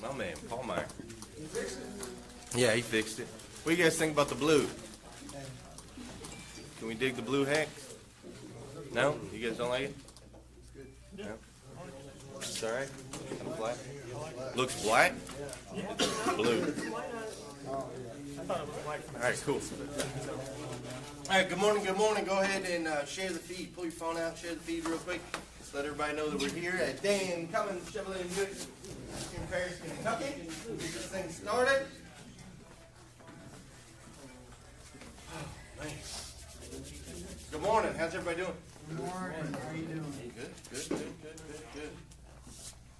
My man, Paul Meyer. Yeah, he fixed it. What do you guys think about the blue? Can we dig the blue hex? No? You guys don't like it? No? It's all right? Kind of black? Looks black? Blue. All right, cool. All right, good morning, good morning. Go ahead and share the feed. Pull your phone out, share the feed real quick. Just let everybody know that we're here at Dan Cummins Chevrolet and Buick in Paris, Kentucky. Get this thing started. Oh, man. Good morning. How's everybody doing? Good morning. How are you doing? Good.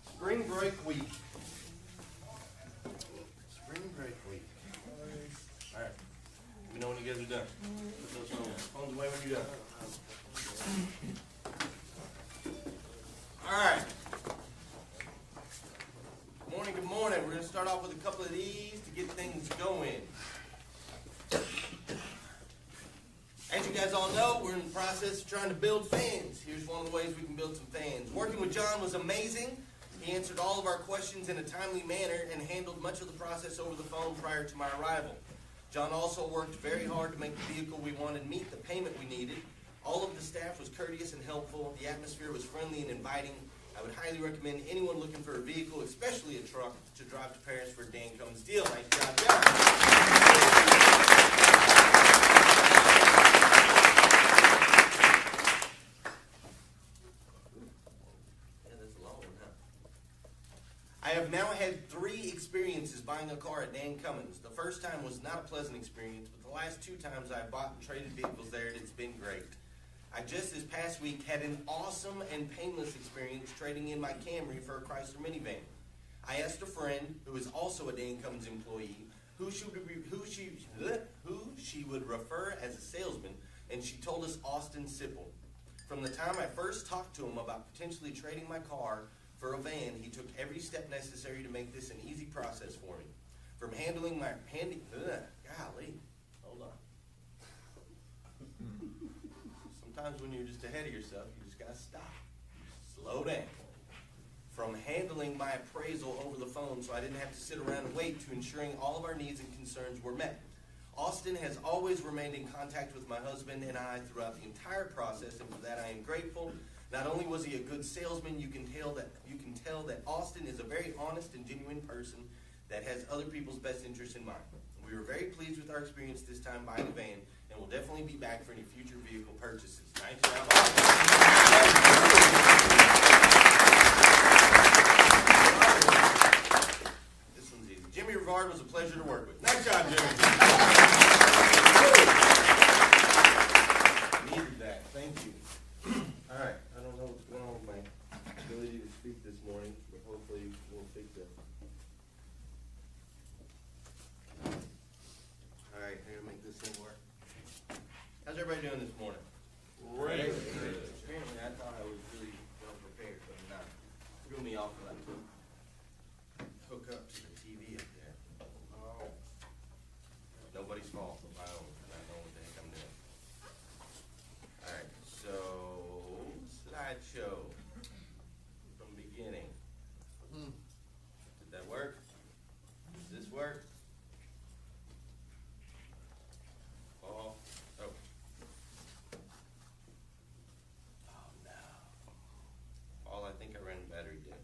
Spring break week. Spring break week. All right. Let me know when you guys are done. Put those phones away when you're done. All right. Good morning. We're going to start off with a couple of these to get things going. As you guys all know, we're in the process of trying to build fans. Here's one of the ways we can build some fans. Working with John was amazing. He answered all of our questions in a timely manner and handled much of the process over the phone prior to my arrival. John also worked very hard to make the vehicle we wanted meet the payment we needed. All of the staff was courteous and helpful. The atmosphere was friendly and inviting. I would highly recommend anyone looking for a vehicle, especially a truck, to drive to Paris for a Dan Cummins deal. Nice job, John. I have now had 3 experiences buying a car at Dan Cummins. The first time was not a pleasant experience, but the last 2 times I bought and traded vehicles there, it's been great. I just this past week had an awesome and painless experience trading in my Camry for a Chrysler minivan. I asked a friend, who is also a Dan Cummins employee, who she would refer as a salesman, and she told us Austin Sipple. From the time I first talked to him about potentially trading my car for a van, he took every step necessary to make this an easy process for me. From handling my hold on. Sometimes when you're just ahead of yourself, you just gotta stop. Slow down. From handling my appraisal over the phone so I didn't have to sit around and wait, to ensuring all of our needs and concerns were met. Austin has always remained in contact with my husband and I throughout the entire process, and for that I am grateful. Not only was he a good salesman, you can tell that Austin is a very honest and genuine person that has other people's best interests in mind. We were very pleased with our experience this time buying a van, and will definitely be back for any future vehicle purchases. Nice job, Austin. This one's easy. Jimmy Rivard was a pleasure to work with. Nice job, Jimmy. Needed that. Thank you. All right. I don't know what's going on with my ability to speak this morning, but hopefully we'll fix it. All right, I'm gonna make this thing work. How's everybody doing this morning? Great. Apparently, I thought I was really well prepared, but I'm not. Threw me off when I hook up to the TV up there. Oh, nobody's fault but my own, and I know what the heck I'm doing. All right, so slideshow from beginning. Did that work? Does this work? Oh. Oh no. Paul, I think I ran battery dead.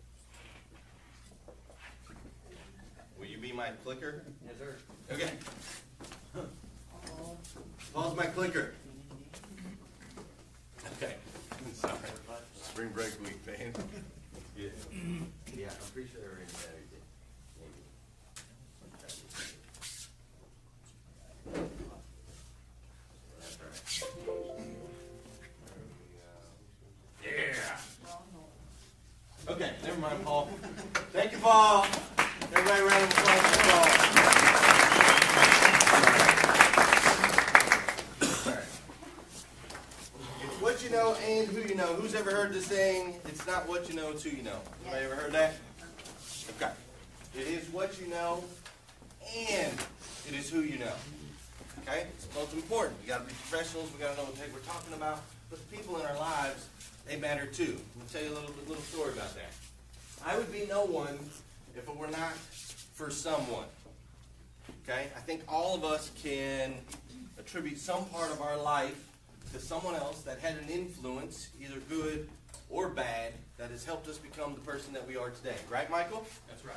Will you be my clicker? Yes, sir. Okay. Paul's my clicker. Okay. Sorry. Spring break week, man. Yeah. Yeah, I'm pretty sure I ran battery dead. Maybe. That's right. Yeah. Okay, never mind, Paul. Thank you, Paul. Everybody round of applause for Paul. All right. It's what you know and who you know. Who's ever heard the saying, it's not what you know, it's who you know? Anybody ever heard that? Okay. It is what you know and it is who you know. Okay? It's both important. We got to be professionals. We got to know what we're talking about. But the people in our lives, they matter too. I'm going to tell you a little story about that. I would be no one if it were not for someone. Okay? I think all of us can attribute some part of our life to someone else that had an influence, either good or bad, that has helped us become the person that we are today. Right, Michael? That's right.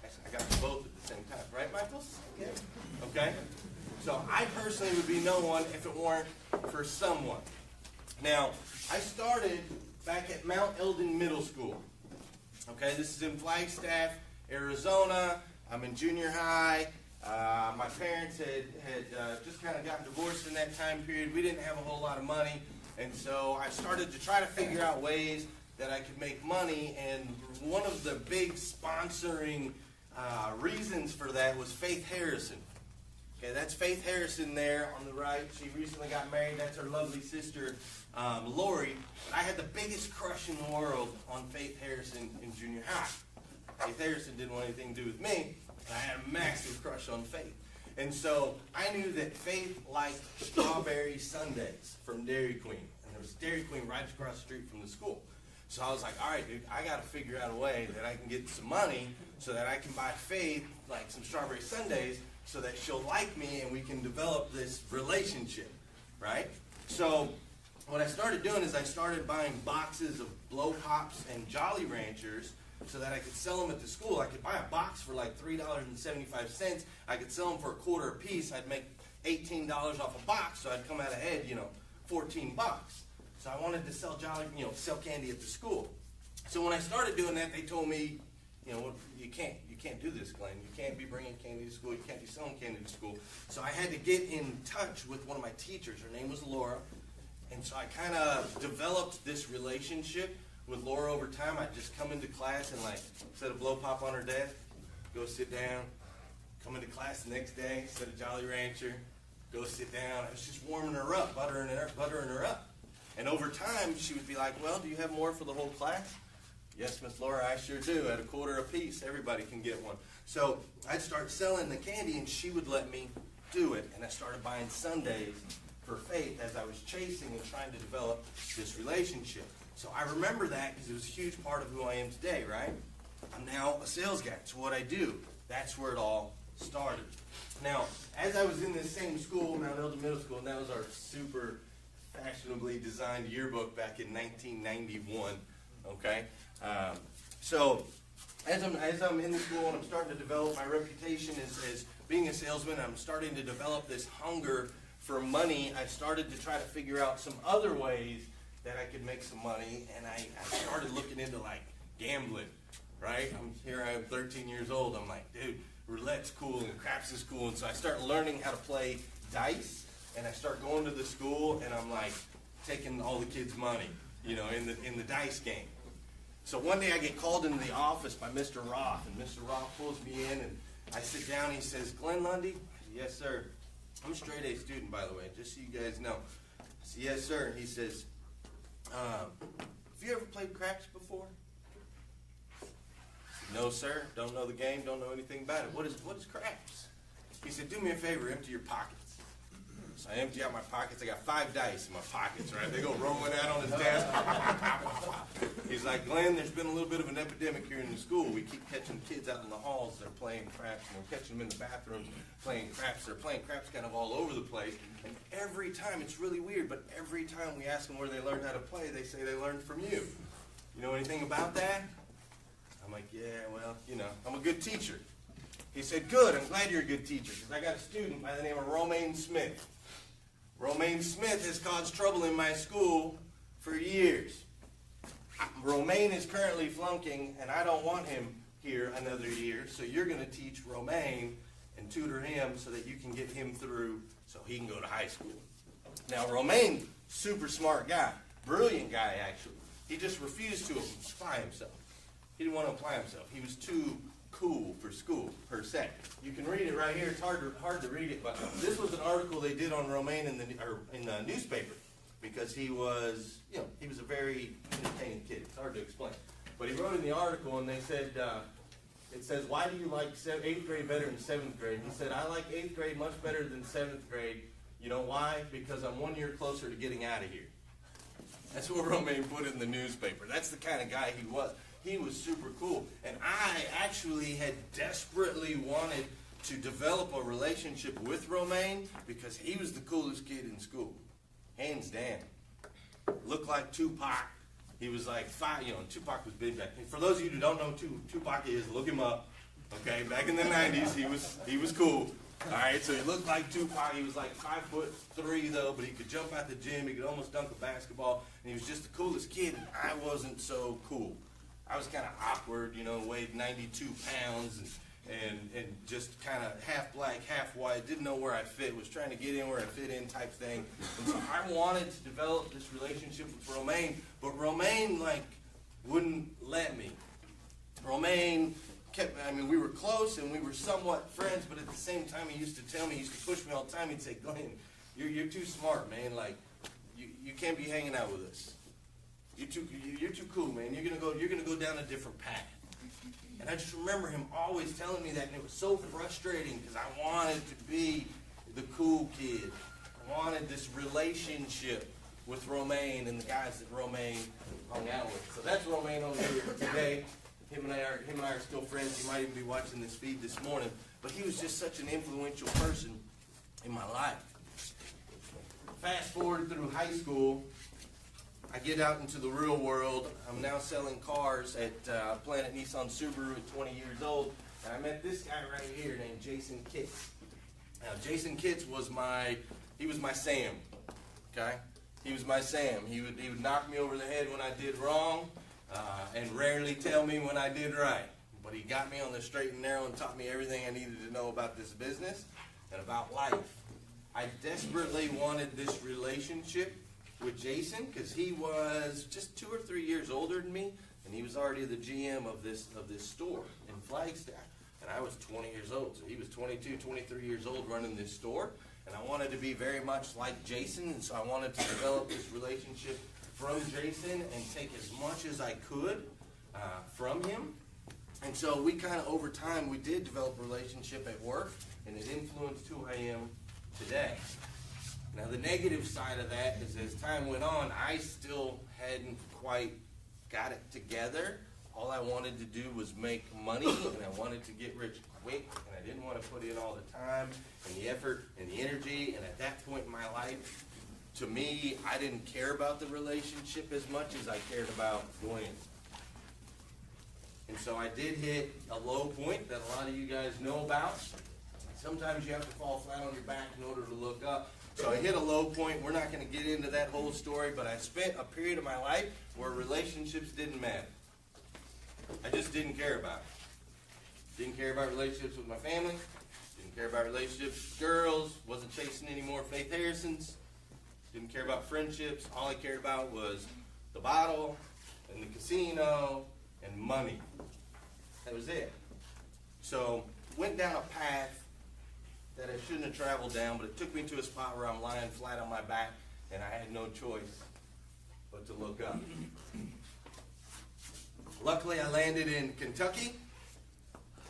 I got them both at the same time. Right, Michael? Yeah. Okay? So I personally would be no one if it weren't for someone. Now, I started back at Mount Eldon Middle School. Okay, this is in Flagstaff, Arizona. I'm in junior high. My parents had just kind of gotten divorced in that time period. We didn't have a whole lot of money, and so I started to try to figure out ways that I could make money, and one of the big sponsoring reasons for that was Faith Harrison. Okay, that's Faith Harrison there on the right. She recently got married. That's her lovely sister, Lori. But I had the biggest crush in the world on Faith Harrison in junior high. Faith Harrison didn't want anything to do with me, and I had a massive crush on Faith. And so I knew that Faith liked strawberry sundaes from Dairy Queen. And there was Dairy Queen right across the street from the school. So I was like, all right, dude, I got to figure out a way that I can get some money so that I can buy Faith like some strawberry sundaes so that she'll like me and we can develop this relationship, right? So what I started doing is I started buying boxes of Blow Pops and Jolly Ranchers so that I could sell them at the school. I could buy a box for like $3.75. I could sell them for $0.25 a piece. I'd make $18 off a box, so I'd come out ahead, $14. So I wanted to sell sell candy at the school. So when I started doing that, they told me, you can't do this, Glenn. You can't be bringing candy to school. You can't be selling candy to school. So I had to get in touch with one of my teachers. Her name was Laura. And so I kind of developed this relationship with Laura over time. I'd just come into class and set a Blow Pop on her desk, go sit down, come into class the next day, set a Jolly Rancher, go sit down. I was just warming her up, buttering her up. And over time, she would be like, well, do you have more for the whole class? Yes, Miss Laura, I sure do. At $0.25 a piece, everybody can get one. So I'd start selling the candy, and she would let me do it. And I started buying sundaes for Faith as I was chasing and trying to develop this relationship. So I remember that because it was a huge part of who I am today, right? I'm now a sales guy. It's what I do. That's where it all started. Now, as I was in this same school, Mount Eldon Middle School, and that was our super fashionably designed yearbook back in 1991, okay? So as I'm in the school and I'm starting to develop my reputation as being a salesman, I'm starting to develop this hunger for money. I started to try to figure out some other ways that I could make some money, and I started looking into gambling, right? I am 13 years old. I'm like, dude, roulette's cool and craps is cool, and so I start learning how to play dice, and I start going to the school, and I'm taking all the kids' money, in the dice game. So one day I get called into the office by Mr. Roth, and Mr. Roth pulls me in, and I sit down, and he says, Glenn Lundy? Yes, sir. I'm a straight A student, by the way, just so you guys know. I said, yes, sir. And he says, have you ever played craps before? No, sir. Don't know the game, don't know anything about it. What is craps? He said, do me a favor, empty your pockets. So I empty out my pockets. I got 5 dice in my pockets, right? They go rolling out on his desk. He's like, Glenn, there's been a little bit of an epidemic here in the school. We keep catching kids out in the halls. They're playing craps, and we're catching them in the bathrooms playing craps. They're playing craps kind of all over the place. And every time, it's really weird, but every time we ask them where they learned how to play, they say they learned from you. You know anything about that? I'm like, yeah, well, I'm a good teacher. He said, good, I'm glad you're a good teacher, because I got a student by the name of Romaine Smith. Romaine Smith has caused trouble in my school for years. Romaine is currently flunking, and I don't want him here another year, so you're going to teach Romaine and tutor him so that you can get him through so he can go to high school. Now, Romaine, super smart guy, brilliant guy, actually. He just refused to apply himself. He didn't want to apply himself. He was too cool for school, per se. You can read it right here. It's hard to read it, but this was an article they did on Romaine in the newspaper because he was a very entertaining kid. It's hard to explain. But he wrote in the article, and they said, it says, why do you like 8th grade better than 7th grade? He said, I like 8th grade much better than 7th grade. You know why? Because I'm 1 year closer to getting out of here. That's what Romaine put in the newspaper. That's the kind of guy he was. He was super cool. And I actually had desperately wanted to develop a relationship with Romaine because he was the coolest kid in school. Hands down. Looked like Tupac. He was like Tupac was big back then. For those of you who don't know who Tupac is, look him up. Okay, back in the 90s, he was cool. All right, so he looked like Tupac. He was like 5'3" though, but he could jump out the gym. He could almost dunk a basketball, and he was just the coolest kid. And I wasn't so cool. I was kind of awkward, weighed 92 pounds and just kind of half black, half white. Didn't know where I fit. Was trying to get in where I fit in type thing. And so I wanted to develop this relationship with Romaine, but Romaine wouldn't let me. Romaine we were close and we were somewhat friends, but at the same time, he used to push me all the time. He'd say, Glenn, you're too smart, man. Like, you can't be hanging out with us. You're too cool, man. You're gonna go down a different path. And I just remember him always telling me that, and it was so frustrating because I wanted to be the cool kid. I wanted this relationship with Romaine and the guys that Romaine hung out with. So that's Romaine over here today. Him and I are still friends. You might even be watching this feed this morning. But he was just such an influential person in my life. Fast forward through high school, I get out into the real world. I'm now selling cars at Planet Nissan Subaru at 20 years old. And I met this guy right here named Jason Kitts. Now, Jason Kitts was my Sam, okay? He was my Sam. He would knock me over the head when I did wrong. And rarely tell me when I did right. But he got me on the straight and narrow and taught me everything I needed to know about this business and about life. I desperately wanted this relationship with Jason because he was just 2 or 3 years older than me, and he was already the GM of this store in Flagstaff. And I was 20 years old, so he was 22, 23 years old running this store. And I wanted to be very much like Jason, and so I wanted to develop this relationship from Jason and take as much as I could from him. And so we kind of, over time, we did develop a relationship at work, and it influenced who I am today. Now, the negative side of that is as time went on, I still hadn't quite got it together. All I wanted to do was make money, and I wanted to get rich quick, and I didn't want to put in all the time and the effort and the energy. And at that point in my life, to me, I didn't care about the relationship as much as I cared about Glenn. And so I did hit a low point that a lot of you guys know about. Sometimes you have to fall flat on your back in order to look up. So I hit a low point. We're not going to get into that whole story, but I spent a period of my life where relationships didn't matter. I just didn't care about it. Didn't care about relationships with my family. Didn't care about relationships with girls. Wasn't chasing any more Faith Harrisons. Didn't care about friendships. All I cared about was the bottle and the casino and money. That was it. So went down a path that I shouldn't have traveled down, but it took me to a spot where I'm lying flat on my back, and I had no choice but to look up. Luckily, I landed in Kentucky.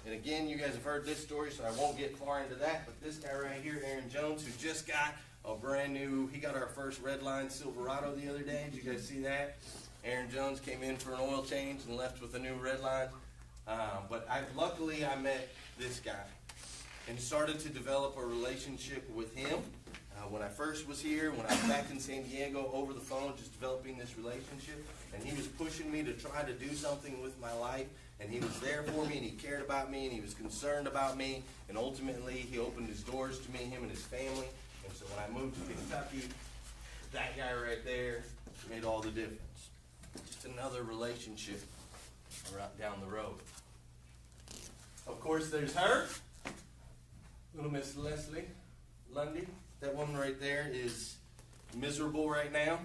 And again, you guys have heard this story, so I won't get far into that. But this guy right here, Aaron Jones, who just got a brand new, he got our first Redline Silverado the other day. Did you guys see that? Aaron Jones came in for an oil change and left with a new Redline. But luckily, I met this guy and started to develop a relationship with him. When I first was here, when I was back in San Diego, over the phone, just developing this relationship. And he was pushing me to try to do something with my life. And he was there for me, and he cared about me, and he was concerned about me. And ultimately, he opened his doors to me, him and his family. And so when I moved to Kentucky, that guy right there made all the difference. Just another relationship right down the road. Of course, there's her, little Miss Leslie Lundy. That woman right there is miserable right now.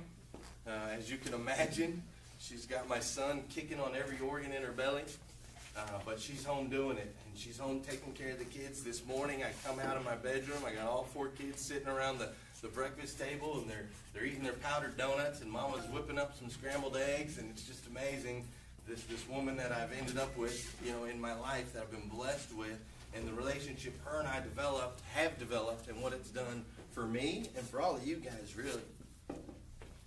As you can imagine, she's got my son kicking on every organ in her belly. But she's home doing it. And she's home taking care of the kids. This morning, I come out of my bedroom. I got all 4 kids sitting around the breakfast table, and they're eating their powdered donuts, and Mama's whipping up some scrambled eggs, and it's just amazing. This woman that I've ended up with, in my life, that I've been blessed with, and the relationship her and I have developed, and what it's done for me and for all of you guys, really.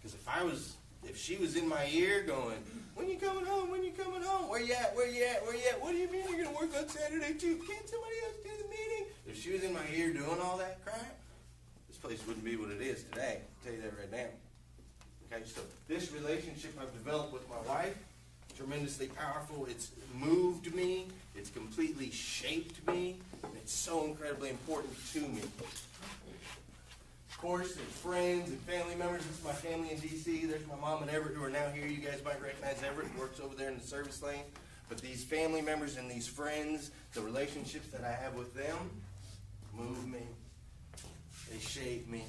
Because if she was in my ear going, when you coming home, when you coming home, where you at, where you at, where you at, what do you mean you're going to work on Saturday too. Can't somebody else do the meeting? If she was in my ear doing all that crap, this place wouldn't be what it is today. I'll tell you that right now. Okay, so this relationship I've developed with my wife, tremendously powerful. It's moved me. It's completely shaped me. And it's so incredibly important to me. Of course, there's friends and family members. This is my family in D.C. There's my mom and Everett who are now here. You guys might recognize Everett, who works over there in the service lane. But these family members and these friends, the relationships that I have with them, move me. They shape me.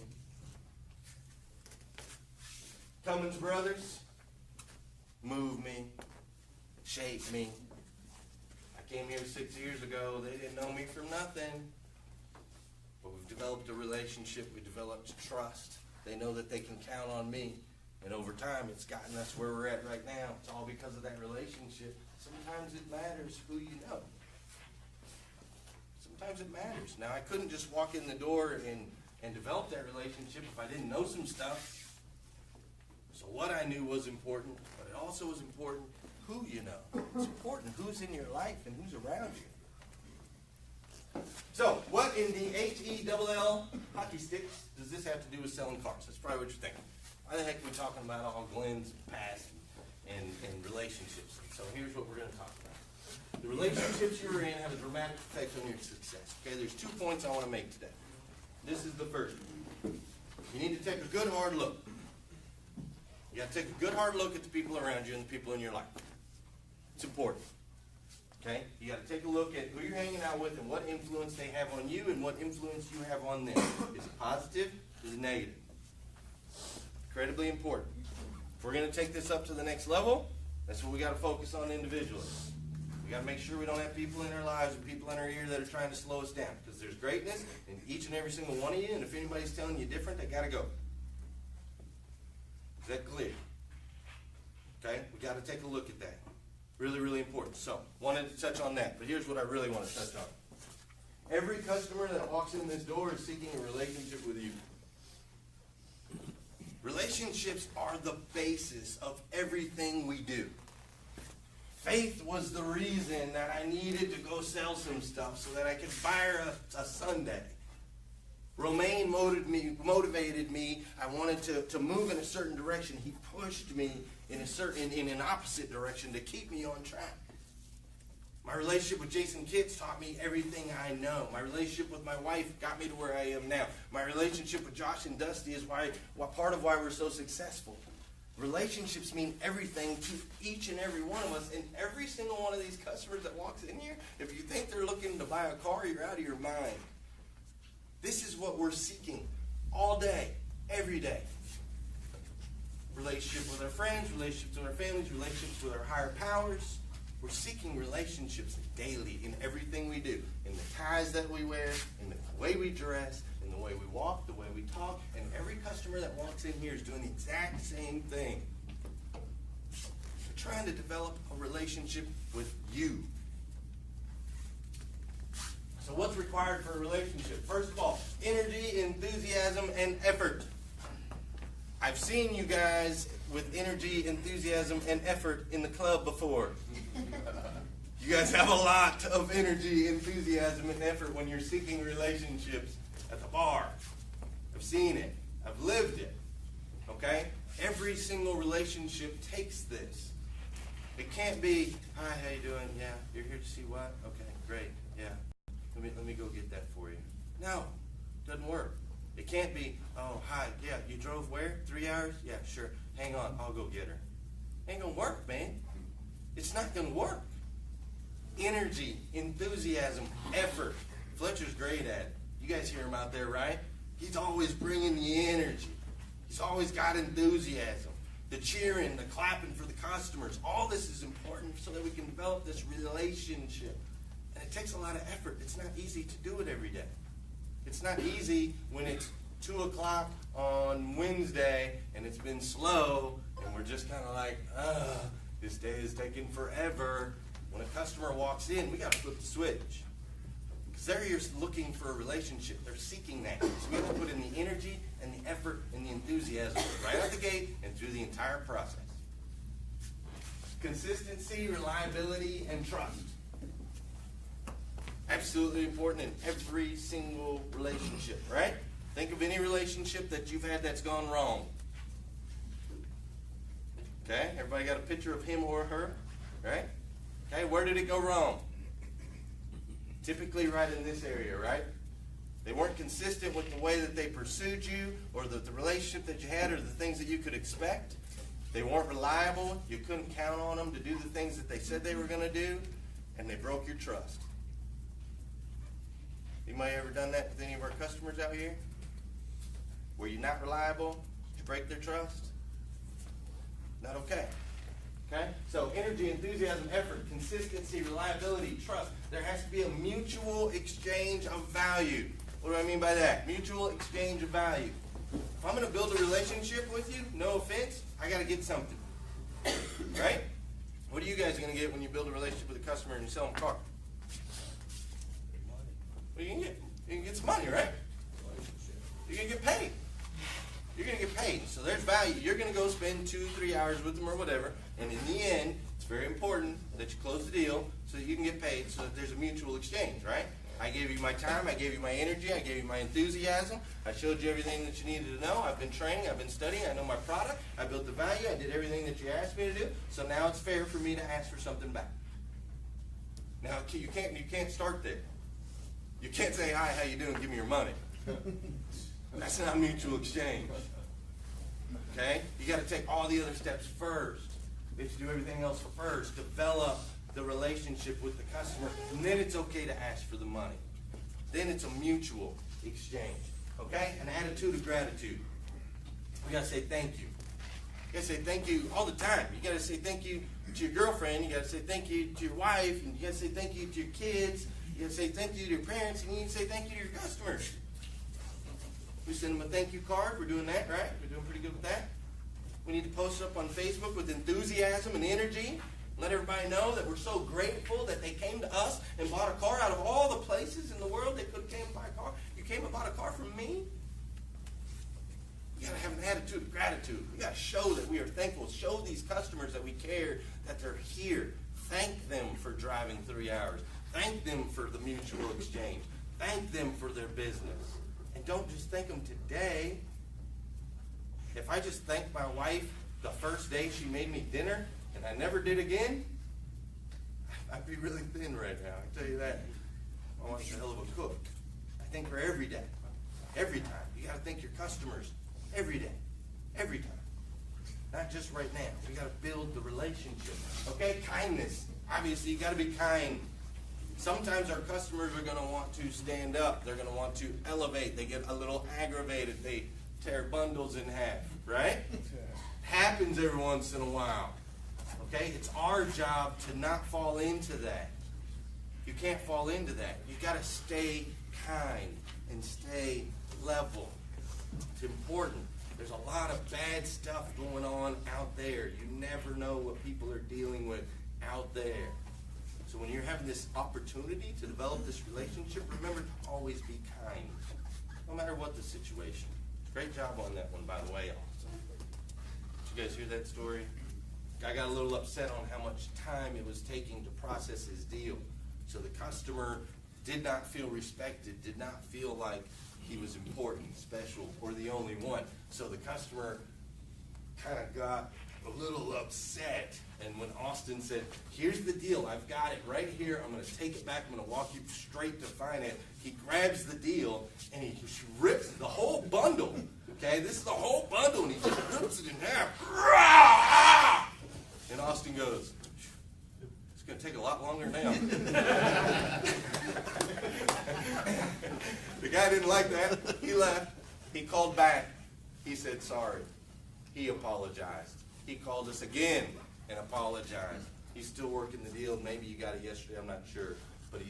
Cummins Brothers, move me, shape me. I came here 6 years ago. They didn't know me from nothing. But we've developed a relationship. We developed trust. They know that they can count on me. And over time, it's gotten us where we're at right now. It's all because of that relationship. Sometimes it matters who you know. Sometimes it matters. Now, I couldn't just walk in the door and develop that relationship if I didn't know some stuff. So what I knew was important, but it also was important who you know. It's important who's in your life and who's around you. So, what in the H-E-double-L hockey sticks does this have to do with selling cars? That's probably what you're thinking. Why the heck are we talking about all Glenn's past and relationships? So here's what we're going to talk about. The relationships you're in have a dramatic effect on your success. Okay, there's 2 points I want to make today. This is the first. You need to take a good hard look. You got to take a good hard look at the people around you and the people in your life. It's important. Okay? You got to take a look at who you're hanging out with and what influence they have on you and what influence you have on them. Is it positive? Is it negative? Incredibly important. If we're going to take this up to the next level, that's what we got to focus on individually. We got to make sure we don't have people in our lives or people in our ear that are trying to slow us down, because there's greatness in each and every single one of you, and if anybody's telling you different, they got to go. Is that clear? Okay? We got to take a look at that. Really, really important. So, wanted to touch on that, but here's what I really want to touch on. Every customer that walks in this door is seeking a relationship with you. Relationships are the basis of everything we do. Faith was the reason that I needed to go sell some stuff so that I could buy her a sundae. Romaine motivated me. I wanted to move in a certain direction. He pushed me in an opposite direction to keep me on track. My relationship with Jason Kitts taught me everything I know. My relationship with my wife got me to where I am now. My relationship with Josh and Dusty is part of why we're so successful. Relationships mean everything to each and every one of us. And every single one of these customers that walks in here, if you think they're looking to buy a car, you're out of your mind. This is what we're seeking all day, every day. Relationship with our friends, relationships with our families, relationships with our higher powers. We're seeking relationships daily in everything we do. In the ties that we wear, in the way we dress, in the way we walk, the way we talk. And every customer that walks in here is doing the exact same thing. We're trying to develop a relationship with you. So what's required for a relationship? First of all, energy, enthusiasm, and effort. I've seen you guys with energy, enthusiasm, and effort in the club before. You guys have a lot of energy, enthusiasm, and effort when you're seeking relationships at the bar. I've seen it. I've lived it. Okay? Every single relationship takes this. It can't be, hi, how you doing? Yeah, you're here to see what? Okay, great. Yeah. Let me go get that for you. No, doesn't work. It can't be, oh, hi, yeah, you drove where? 3 hours? Yeah, sure. Hang on, I'll go get her. Ain't gonna work, man. It's not gonna work. Energy, enthusiasm, effort. Fletcher's great at it. You guys hear him out there, right? He's always bringing the energy. He's always got enthusiasm. The cheering, the clapping for the customers. All this is important so that we can develop this relationship. And it takes a lot of effort. It's not easy to do it every day. It's not easy when it's 2 o'clock on Wednesday and it's been slow and we're just kind of like, this day is taking forever. When a customer walks in, we got to flip the switch. Because they're here looking for a relationship. They're seeking that. So we have to put in the energy and the effort and the enthusiasm right out the gate and through the entire process. Consistency, reliability, and trust. absolutely important in every single relationship, right? Think of any relationship that you've had that's gone wrong. Okay, everybody got a picture of him or her, right? Okay, where did it go wrong? Typically right in this area, right? They weren't consistent with the way that they pursued you or the relationship that you had or the things that you could expect. They weren't reliable. You couldn't count on them to do the things that they said they were going to do, and they broke your trust. Anybody ever done that with any of our customers out here? Were you not reliable? Did you break their trust? Not okay. Okay? So energy, enthusiasm, effort, consistency, reliability, trust. There has to be a mutual exchange of value. What do I mean by that? Mutual exchange of value. If I'm going to build a relationship with you, no offense, I got to get something. Right? What are you guys going to get when you build a relationship with a customer and you sell them a car? What are you going to get? You can get some money, right? You're going to get paid. You're going to get paid. So there's value. You're going to go spend 2-3 hours with them or whatever. And in the end, it's very important that you close the deal so that you can get paid so that there's a mutual exchange, right? I gave you my time. I gave you my energy. I gave you my enthusiasm. I showed you everything that you needed to know. I've been training. I've been studying. I know my product. I built the value. I did everything that you asked me to do. So now it's fair for me to ask for something back. Now, you can't start there. You can't say, hi, how you doing? Give me your money. That's not mutual exchange. Okay? You got to take all the other steps first. You have to do everything else first. Develop the relationship with the customer, and then it's okay to ask for the money. Then it's a mutual exchange. Okay? An attitude of gratitude. We got to say thank you. You got to say thank you all the time. You got to say thank you to your girlfriend. You got to say thank you to your wife. And you got to say thank you to your kids. You got to say thank you to your parents. And you need to say thank you to your customers. We send them a thank you card. We're doing that, right? We're doing pretty good with that. We need to post it up on Facebook with enthusiasm and energy. Let everybody know that we're so grateful that they came to us and bought a car out of all the places in the world they could have came and buy a car. You came and bought a car from me? You got to have an attitude of gratitude. We got to show that we are thankful. Show these customers that we care, that they're here. Thank them for driving 3 hours. Thank them for the mutual exchange. Thank them for their business. And don't just thank them today. If I just thanked my wife the first day she made me dinner and I never did again, I'd be really thin right now. I tell you that. My wife's a hell of a cook. I thank her every day. Every time. You got to thank your customers every day. Every time. Not just right now. We got to build the relationship. Okay? Kindness. Obviously, you got to be kind. Sometimes our customers are going to want to stand up. They're going to want to elevate. They get a little aggravated. They tear bundles in half, right? Happens every once in a while. Okay? It's our job to not fall into that. You can't fall into that. You got to stay kind and stay level. It's important. There's a lot of bad stuff going on out there. You never know what people are dealing with out there. So when you're having this opportunity to develop this relationship, remember to always be kind, no matter what the situation. Great job on that one, by the way. Awesome. Did you guys hear that story? Guy got a little upset on how much time it was taking to process his deal. So the customer did not feel respected, did not feel like he was important, special, or the only one. So the customer kind of got a little upset. And when Austin said, here's the deal, I've got it right here, I'm going to take it back, I'm going to walk you straight to finance, he grabs the deal and he just rips the whole bundle. Okay, this is the whole bundle, and he just rips it in half. And Austin goes, it's going to take a lot longer now. The guy didn't like that. He left. He called back. He said sorry. He apologized. He called us again and apologized. He's still working the deal. Maybe you got it yesterday. I'm not sure. But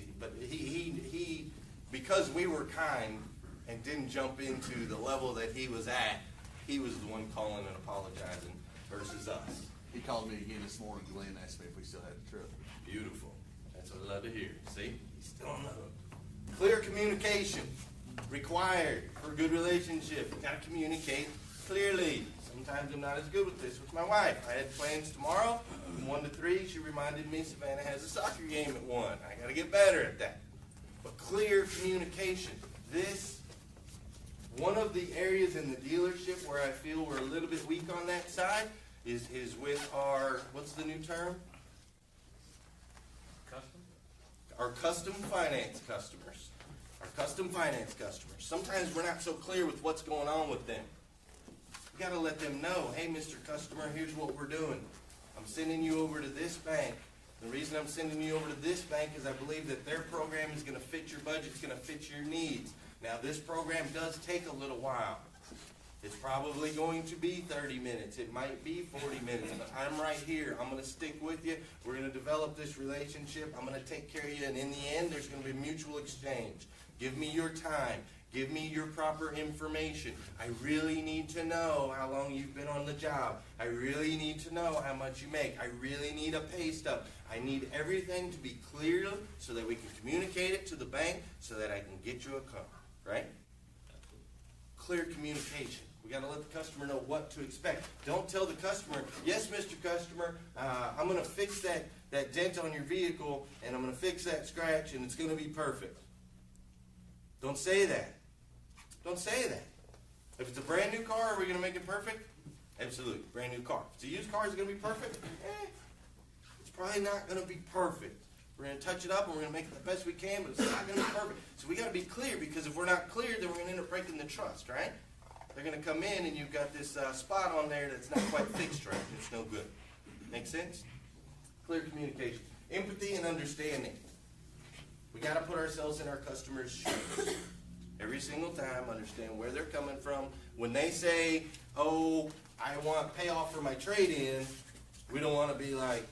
he because we were kind and didn't jump into the level that he was at, he was the one calling and apologizing versus us. He called me again this morning. Glenn asked me if we still had the trip. Beautiful. That's what I love to hear. See? He's still on the clear communication required for a good relationship. You got to communicate clearly. Sometimes I'm not as good with this with my wife. I had plans tomorrow from 1 to 3. She reminded me Savannah has a soccer game at 1. I got to get better at that. But clear communication. One of the areas in the dealership where I feel we're a little bit weak on that side is with our, what's the new term? Custom? Our custom finance customers. Our custom finance customers. Sometimes we're not so clear with what's going on with them. We got to let them know, hey, Mr. Customer, here's what we're doing. I'm sending you over to this bank. The reason I'm sending you over to this bank is I believe that their program is going to fit your budget, it's going to fit your needs. Now, this program does take a little while. It's probably going to be 30 minutes. It might be 40 minutes, but I'm right here. I'm going to stick with you. We're going to develop this relationship. I'm going to take care of you, and in the end, there's going to be mutual exchange. Give me your time. Give me your proper information. I really need to know how long you've been on the job. I really need to know how much you make. I really need a pay stub. I need everything to be clear so that we can communicate it to the bank so that I can get you a car, right? Clear communication. We got to let the customer know what to expect. Don't tell the customer, yes, Mr. Customer, I'm going to fix that dent on your vehicle, and I'm going to fix that scratch, and it's going to be perfect. Don't say that. Don't say that. If it's a brand new car, are we going to make it perfect? Absolutely. Brand new car. If it's a used car, is it going to be perfect? It's probably not going to be perfect. We're going to touch it up, and we're going to make it the best we can, but it's not going to be perfect. So we got to be clear, because if we're not clear, then we're going to end up breaking the trust, right? They're going to come in, and you've got this spot on there that's not quite fixed right. It's no good. Make sense? Clear communication. Empathy and understanding. We got to put ourselves in our customers' shoes. Every single time, understand where they're coming from. When they say, oh, I want payoff for my trade-in, we don't want to be like,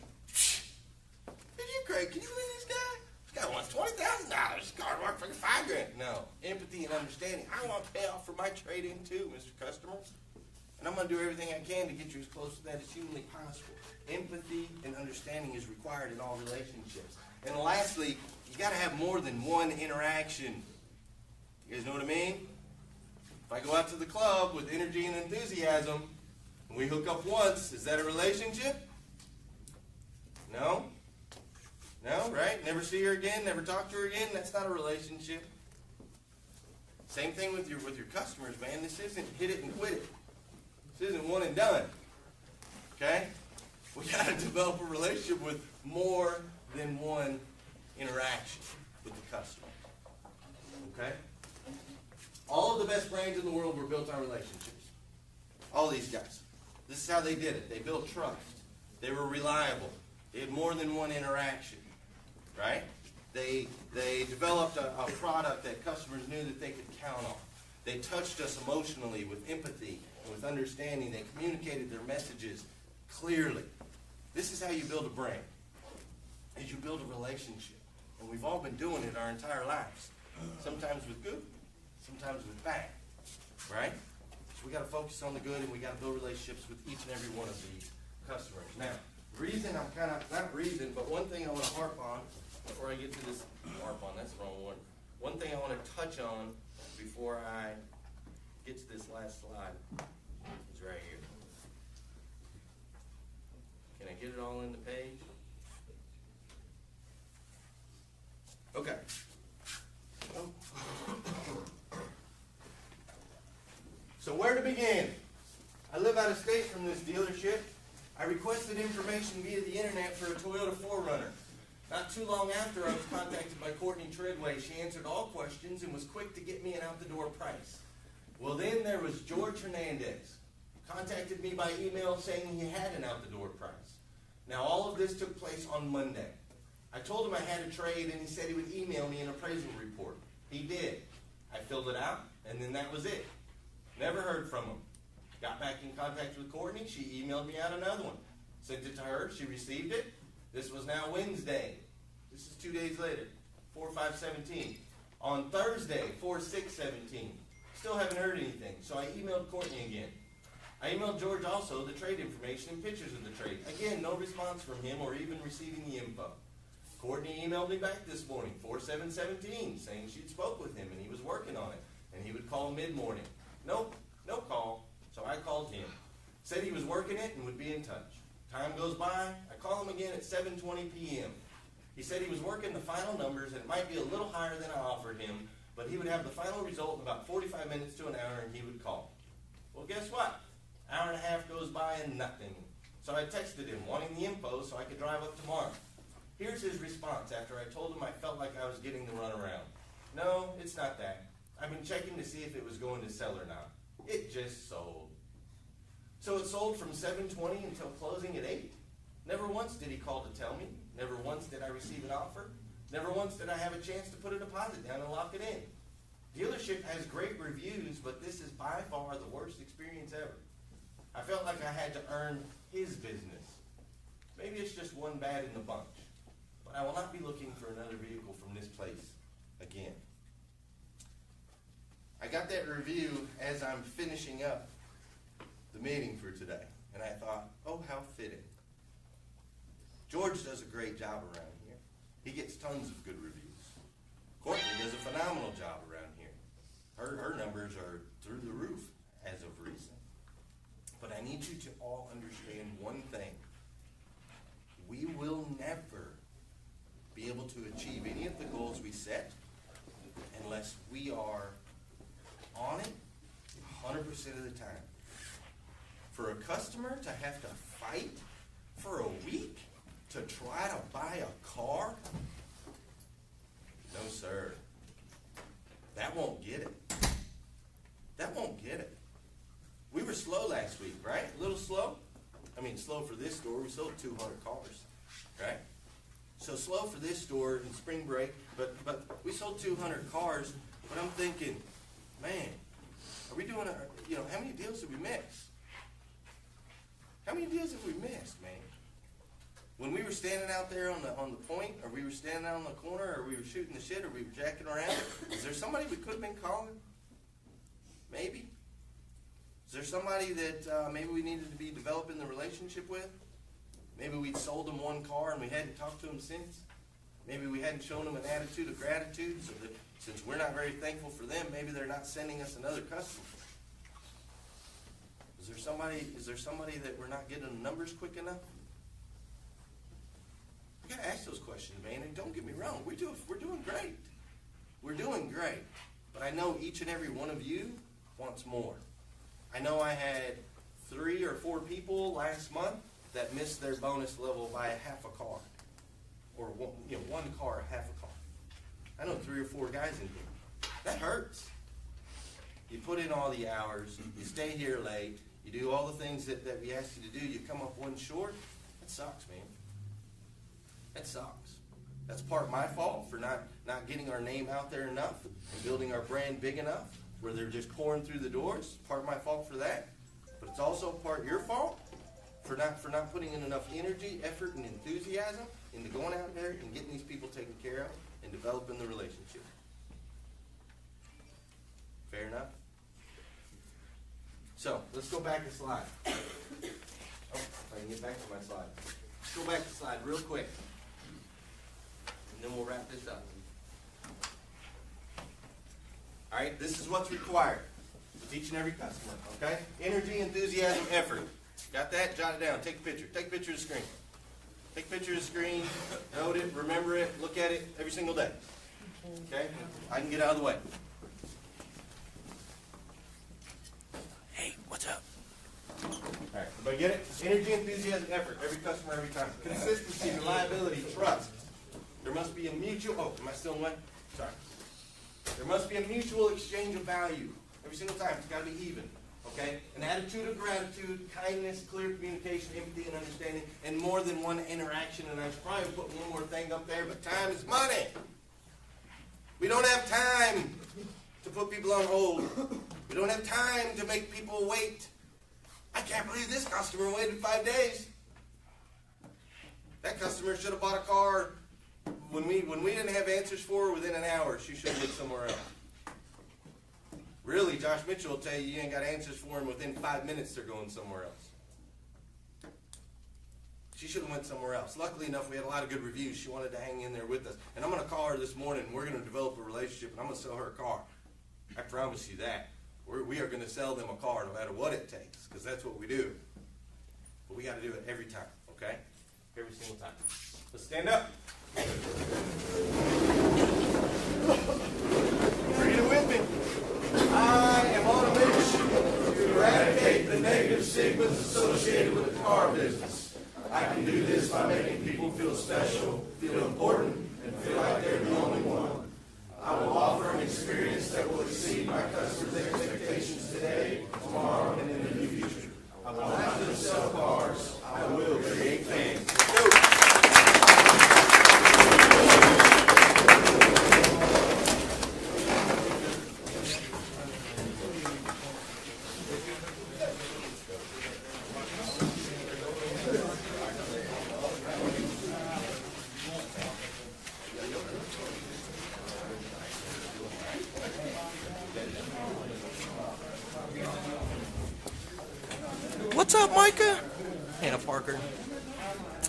"Are you crazy? Can you believe this guy? This guy wants $20,000. This car worked for $5,000. No. Empathy and understanding. I want payoff for my trade-in too, Mr. Customer. And I'm going to do everything I can to get you as close to that as humanly possible. Empathy and understanding is required in all relationships. And lastly, you got to have more than one interaction. You guys know what I mean? If I go out to the club with energy and enthusiasm, and we hook up once, is that a relationship? No? No, right? Never see her again, never talk to her again? That's not a relationship. Same thing with your customers, man. This isn't hit it and quit it. This isn't one and done. Okay? We got to develop a relationship with more than one interaction with the customer. Okay? All of the best brands in the world were built on relationships. All these guys. This is how they did it. They built trust. They were reliable. They had more than one interaction. Right? They developed a product that customers knew that they could count on. They touched us emotionally with empathy and with understanding. They communicated their messages clearly. This is how you build a brand. Is you build a relationship. And we've all been doing it our entire lives. Sometimes with good, sometimes with bad. Right? So we got to focus on the good, and we got to build relationships with each and every one of these customers. Now, but one thing I want to harp on before I get to this, that's the wrong one. One thing I want to touch on before I get to this last slide is right here. Can I get it all in the page? Okay. So where to begin? I live out of state from this dealership. I requested information via the internet for a Toyota 4Runner. Not too long after, I was contacted by Courtney Treadway. She answered all questions and was quick to get me an out-the-door price. Well, then there was George Hernandez. Contacted me by email saying he had an out-the-door price. Now, all of this took place on Monday. I told him I had a trade, and he said he would email me an appraisal report. He did. I filled it out, and then that was it. Never heard from him. Got back in contact with Courtney. She emailed me out another one. Sent it to her. She received it. This was now Wednesday. This is 2 days later, 4/5/17. On Thursday, 4/6/17. Still haven't heard anything, so I emailed Courtney again. I emailed George also the trade information and pictures of the trade. Again, no response from him or even receiving the info. Courtney emailed me back this morning, 4/7/17, saying she'd spoke with him and he was working on it, and he would call mid-morning. Nope, no call. So I called him. Said he was working it and would be in touch. Time goes by. I call him again at 7:20 p.m. He said he was working the final numbers, and it might be a little higher than I offered him, but he would have the final result in about 45 minutes to an hour, and he would call. Well, guess what? Hour and a half goes by and nothing. So I texted him, wanting the info so I could drive up tomorrow. Here's his response after I told him I felt like I was getting the runaround. No, it's not that. I've been checking to see if it was going to sell or not. It just sold. So it sold from 7:20 until closing at 8. Never once did he call to tell me. Never once did I receive an offer. Never once did I have a chance to put a deposit down and lock it in. Dealership has great reviews, but this is by far the worst experience ever. I felt like I had to earn his business. Maybe it's just one bad in the bunch, but I will not be looking for another vehicle from this place again. I got that review as I'm finishing up the meeting for today, and I thought, oh, how fitting. George does a great job around here. He gets tons of good reviews. Courtney does a phenomenal job around here. Her numbers are through the roof as of recent. But I need you to all understand one thing. We will never be able to achieve any of the goals we set unless we are on it 100% of the time. For a customer to have to fight for a week to try to buy a car? No, sir. That won't get it. That won't get it. We were slow last week, right? A little slow. I mean, slow for this store. We sold 200 cars, right? So slow for this store in spring break, but we sold 200 cars. But I'm thinking, man, are we doing how many deals did we miss? How many deals have we missed, man? When we were standing out there on the point, or we were standing out on the corner, or we were shooting the shit, or we were jacking around, is there somebody we could have been calling? Maybe. Is there somebody that maybe we needed to be developing the relationship with? Maybe we'd sold them one car and we hadn't talked to them since. Maybe we hadn't shown them an attitude of gratitude, so that since we're not very thankful for them, maybe they're not sending us another customer. Is there somebody that we're not getting the numbers quick enough? We gotta ask those questions, man. And don't get me wrong, we're doing great. We're doing great. But I know each and every one of you wants more. I know I had 3 or 4 people last month that missed their bonus level by a half a car, or one car, half a car. I know 3 or 4 guys in here. That hurts. You put in all the hours, you stay here late, you do all the things that we ask you to do, you come up one short. That sucks, man. That sucks. That's part of my fault for not getting our name out there enough and building our brand big enough where they're just pouring through the doors. Part of my fault for that. But it's also part your fault for not putting in enough energy, effort, and enthusiasm into going out there and getting these people taken care of and developing the relationship. Fair enough? So, let's go back a slide. Oh, if I can get back to my slide. Let's go back to the slide real quick. And then we'll wrap this up. All right, this is what's required with each and every customer, okay? Energy, enthusiasm, effort. Got that? Jot it down. Take a picture. Take a picture of the screen. Take a picture of the screen, note it, remember it, look at it every single day. Okay? I can get out of the way. Hey, what's up? All right, everybody get it? Energy, enthusiasm, effort. Every customer, every time. Consistency, reliability, trust. There must be a mutual, am I still in the way? Sorry. There must be a mutual exchange of value. Every single time, it's got to be even. Okay? An attitude of gratitude, kindness, clear communication, empathy, and understanding, and more than one interaction. And I should probably put one more thing up there, but time is money. We don't have time to put people on hold. We don't have time to make people wait. I can't believe this customer waited 5 days. That customer should have bought a car when we didn't have answers for her within an hour. She should have went somewhere else. Really, Josh Mitchell will tell you ain't got answers for him within 5 minutes. They're going somewhere else. She should have went somewhere else. Luckily enough, we had a lot of good reviews. She wanted to hang in there with us. And I'm going to call her this morning, and we're going to develop a relationship, and I'm going to sell her a car. I promise you that. We are going to sell them a car no matter what it takes, because that's what we do. But we got to do it every time, okay? Every single time. Let's stand up. Read it with me. I am on a mission to eradicate the negative stigmas associated with the car business. I can do this by making people feel special, feel important, and feel like they're the only one. I will offer an experience that will exceed my customers' expectations today, tomorrow, and in the near future. I will not just sell cars. I will create fans. What's up, Micah? Hannah Parker.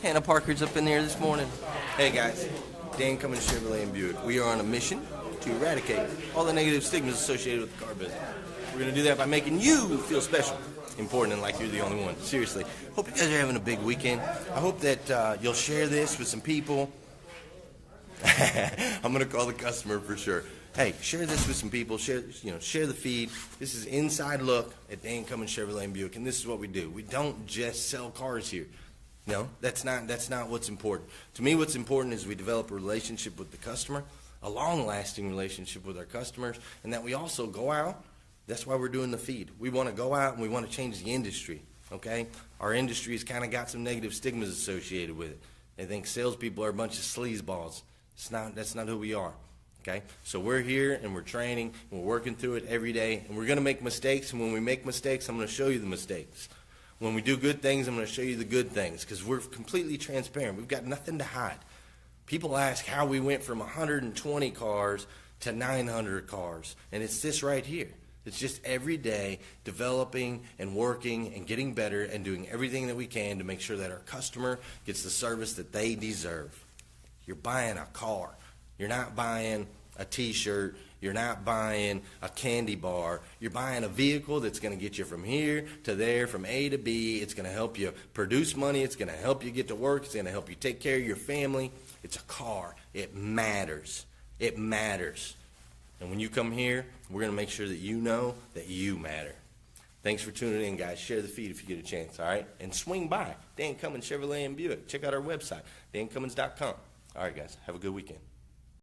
Hannah Parker's up in there this morning. Hey guys, Dan Cummins Chevrolet and Buick. We are on a mission to eradicate all the negative stigmas associated with the car business. We're going to do that by making you feel special, important, and like you're the only one. Seriously. Hope you guys are having a big weekend. I hope that you'll share this with some people. I'm going to call the customer for sure. Hey, share this with some people. Share the feed. This is inside look at Dan Cummins Chevrolet and Buick, and this is what we do. We don't just sell cars here. No, that's not what's important. To me, what's important is we develop a relationship with the customer, a long-lasting relationship with our customers, and that we also go out. That's why we're doing the feed. We want to go out and we want to change the industry. Okay, our industry has kind of got some negative stigmas associated with it. They think salespeople are a bunch of sleazeballs. That's not who we are. Okay, so we're here and we're training and we're working through it every day, and we're going to make mistakes, and when we make mistakes, I'm going to show you the mistakes. When we do good things, I'm going to show you the good things, because we're completely transparent. We've got nothing to hide. People ask how we went from 120 cars to 900 cars, and it's this right here. It's just every day developing and working and getting better and doing everything that we can to make sure that our customer gets the service that they deserve. You're buying a car. You're not buying a t-shirt. You're not buying a candy bar. You're buying a vehicle that's going to get you from here to there, from A to B. It's going to help you produce money. It's going to help you get to work. It's going to help you take care of your family. It's a car. It matters. It matters. And when you come here, we're going to make sure that you know that you matter. Thanks for tuning in, guys. Share the feed if you get a chance, all right? And swing by Dan Cummins Chevrolet and Buick. Check out our website, dancummins.com. All right, guys. Have a good weekend.